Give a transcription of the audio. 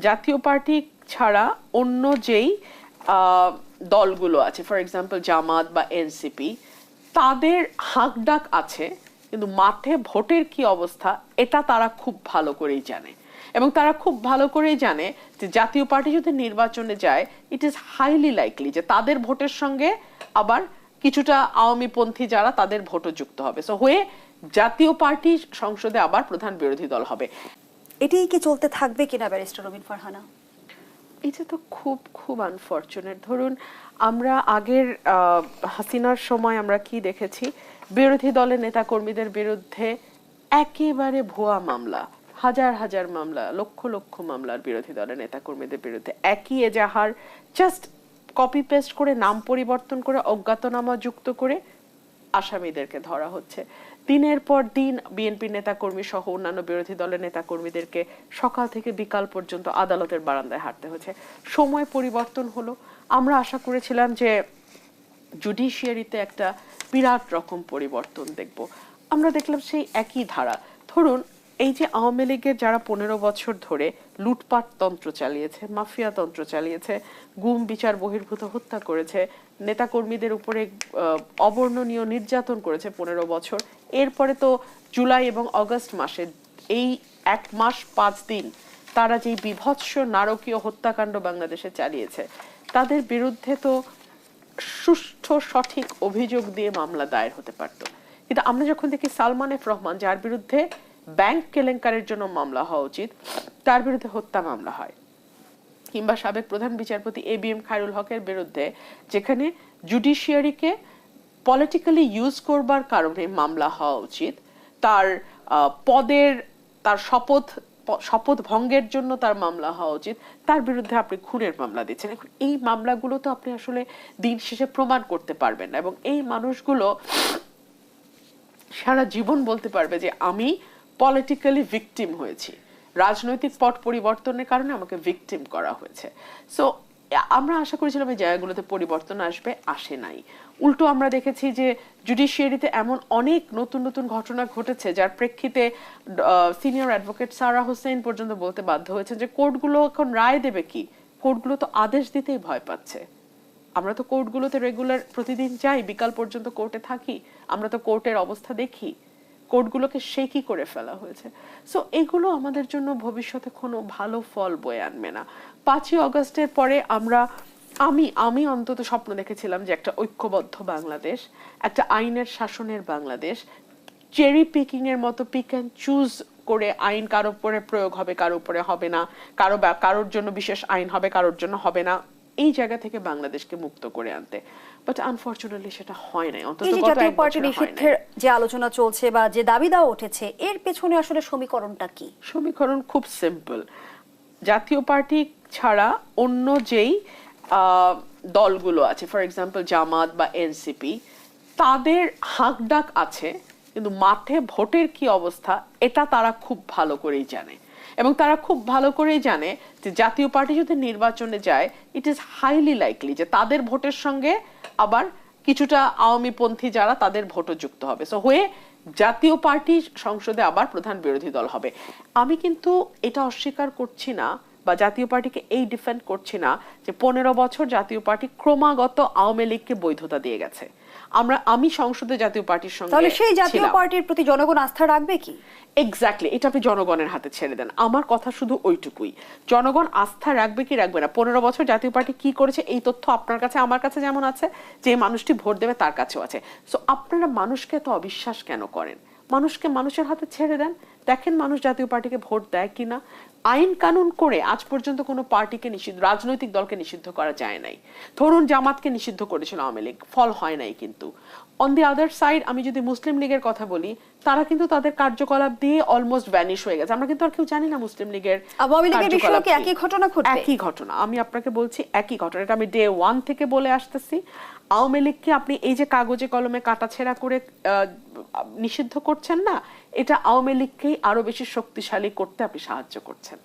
জাতীয় পার্টি ছাড়া অন্য যেই দলগুলো আছে, ফর এক্সাম্পল জামাত বা এনসিপি, তাদের হাঁকডাক আছে, কিন্তু মাঠে ভোটের কি অবস্থা এটা তারা খুব ভালো করেই জানে। এবং তারা খুব ভালো করেই জানে যে জাতীয় পার্টি যদি নির্বাচনে যায়, ইট ইজ হাইলি লাইকলি যে তাদের ভোটের সঙ্গে আবার কিছুটা আওয়ামীপন্থী যারা তাদের ভোটও যুক্ত হবে। সো হয়ে জাতীয় পার্টি সংসদে আবার প্রধান বিরোধী দল হবে। এটাই কি চলতে থাকবে কিনা ব্যারিস্টার রবিন ফারহানা? এটা তো খুব খুব আনফরচুনেট। ধরুন আমরা আগের হাসিনার সময় আমরা কি দেখেছি, বিরোধী দলের নেতাকর্মীদের বিরুদ্ধে একেবারে ভুয়া মামলা, হাজার হাজার মামলা, লক্ষ লক্ষ মামলার বিরোধী দলের নেতাকর্মীদের বিরুদ্ধে একই এজাহার, জাস্ট কপি পেস্ট করে নাম পরিবর্তন করে অজ্ঞাতনামা যুক্ত করে আসামিদেরকে ধরা হচ্ছে। দিনের পর দিন বিএনপি নেতাকর্মী সহ অন্যান্য বিরোধী দলের নেতাকর্মীদেরকে সকাল থেকে বিকাল পর্যন্ত আদালতের বারান্দায় হাঁটতে হচ্ছে। সময় পরিবর্তন হলো, আমরা আশা করেছিলাম যে জুডিশিয়ারিতে একটা বিরাট রকম পরিবর্তন দেখব। আমরা দেখলাম সেই একই ধারা। ধরুন এই যে আওয়ামী লীগের যারা 15 বছর ধরে লুটপাট তন্ত্র চালিয়েছে, মাফিয়া তন্ত্র চালিয়েছে, গুম বিচার বহির্ভূত হত্যা করেছে, নেতাকর্মীদের উপরে অবর্ণনীয় নির্যাতন করেছে 15 বছর, এরপরে তো জুলাই এবং আগস্ট মাসে এই 1 মাস 5 দিন তারা যেই বিভৎস নারকীয় হত্যাকাণ্ড বাংলাদেশে চালিয়েছে, তাদের বিরুদ্ধে তো সুষ্ঠু সঠিক অভিযোগ দিয়ে মামলা দায়ের হতে পারত। কিন্তু আমরা যখন দেখি সালমান এফ রহমান, যার বিরুদ্ধে ব্যাংক কেলেঙ্কারির জন্য মামলা হওয়া উচিত, তার বিরুদ্ধে হত্যা মামলা হয়, কিংবা সাবেক প্রধান বিচারপতি এবিএম খায়রুল হকের বিরুদ্ধে যেখানে জুডিশিয়ারিকে পলিটিক্যালি ইউজ করবার কারণে মামলা হওয়া উচিত, তার পদের, তার শপথ ভঙ্গের জন্য তার মামলা হওয়া উচিত, তার বিরুদ্ধে আপনি খুনের মামলা দিচ্ছেন। এখন এই মামলাগুলো তো আপনি আসলে দিন শেষে প্রমাণ করতে পারবেন না, এবং এই মানুষগুলো সারা জীবন বলতে পারবে যে আমি পলিটিক্যালি ভিকটিম হয়েছি, রাজনৈতিক পট পরিবর্তনের কারণে আমাকে ভিকটিম করা হয়েছে। সো আমরা আশা করেছিলাম এই জায়গাগুলোতে পরিবর্তন আসবে, আসে নাই। উল্টো আমরা দেখেছি যে জুডিশিয়ারিতে এমন অনেক নতুন নতুন ঘটনা ঘটেছে যার প্রেক্ষিতে সিনিয়র অ্যাডভোকেট সারা হোসেন পর্যন্ত বলতে বাধ্য হয়েছে যে কোর্টগুলো এখন রায় দেবে কি, কোর্টগুলো তো আদেশ দিতেই ভয় পাচ্ছে। আমরা তো কোর্টগুলোতে রেগুলার প্রতিদিন যাই, বিকাল পর্যন্ত কোর্টে থাকি, আমরা তো কোর্টের অবস্থা দেখি, কোর্টগুলোকে শেকি করে ফেলা হয়েছে। সো এগুলো আমাদের জন্য ভবিষ্যতে কোনো ভালো ফল বয়ে আনবে না। 5ই আগস্টের পরে আমি অন্তত স্বপ্ন দেখেছিলাম যে একটা ঐক্যবদ্ধ বাংলাদেশ, একটা আইনের শাসনের বাংলাদেশ, চেরি পিকিং এর মতো পিক অ্যান্ড চুজ করে আইন কারোর উপরে প্রয়োগ হবে, কারোর উপরে হবে না, কারোর জন্য বিশেষ আইন হবে, কারোর জন্য হবে না, এই জায়গা থেকে বাংলাদেশকে মুক্ত করে আনতে। বাট আনফরচুনেটলি সেটা হয় নাই। অন্তত জাতীয় পার্টি নিষিদ্ধের যে আলোচনা চলছে বা যে দাবি দেওয়া উঠেছে, এর পেছনে আসলে সমীকরণটা কি? সমীকরণ খুব সিম্পল। জাতীয় পার্টি ছাড়া অন্য যেই দলগুলো আছে, ফর এক্সাম্পল জামাত বা এনসিপি, তাদের হাঁকডাক আছে, কিন্তু মাঠে ভোটের কি অবস্থা এটা তারা খুব ভালো করেই জানে। এবং তারা খুব ভালো করেই জানে যে জাতীয় পার্টি যদি নির্বাচনে যায়, ইট ইজ হাইলি লাইকলি যে তাদের ভোটের সঙ্গে আবার কিছুটা আওয়ামীপন্থী যারা তাদের ভোটও যুক্ত হবে। সো হয়ে জাতীয় পার্টি সংসদে আবার প্রধান বিরোধী দল হবে। আমি কিন্তু এটা অস্বীকার করছি না বা জাতীয় পার্টিকে এই ডিফেন্ড করছি না যে 15 বছর জাতীয় পার্টি ক্রমাগত আওয়ামী লীগকে বৈধতা দিয়ে গেছে। আমি সংসদে জাতীয় পার্টির সঙ্গে, তাহলে সেই জাতীয় পার্টির প্রতি জনগণ আস্থা রাখবে কি? এক্স্যাক্টলি, এটা আপনি জনগণের হাতে ছেড়ে দেন। আমার কথা শুধু ওইটুকুই, জনগণ আস্থা রাখবে কি রাখবে না। 15 বছর জাতীয় পার্টি কি করেছে এই তথ্য আপনার কাছে আমার কাছে যেমন আছে, যে মানুষটি ভোট দেবে তার কাছেও আছে। সো আপনারা মানুষকে তো অবিশ্বাস কেন করেন? মানুষকে মানুষের হাতে ছেড়ে দেন, দেখেন মানুষ জাতীয় পার্টিকে ভোট দেয় কিনা। আইন কানুন করে আজ পর্যন্ত কোনো পার্টিকে নিষিদ্ধ, রাজনৈতিক দলকে নিষিদ্ধ করা যায় নাই। ধরুন জামাতকে নিষিদ্ধ করেছিল আওয়ামী লীগ, ফল হয় নাই। কিন্তু অন দি আদার সাইড আমি যদি মুসলিম লীগের কথা বলি, তারা কিন্তু তাদের কার্যকলাপ দিয়ে অলমোস্ট ভ্যানিশ হয়ে গেছে। আমরা কিন্তু আর কেউ জানি না মুসলিম লীগের কার্যকলাপ। একই ঘটনা ঘটবে, একই ঘটনা। আমি আপনাকে বলছি একই ঘটনা, এটা আমি ডে 1 থেকে বলে আসতেছি। আওয়ামী লীগকে আপনি এই যে কাগজে কলমে কাটাছেঁড়া করে নিষিদ্ধ করছেন না, এটা আওয়ামী লীগকেই আরো বেশি শক্তিশালী করতে আপনি সাহায্য করছেন।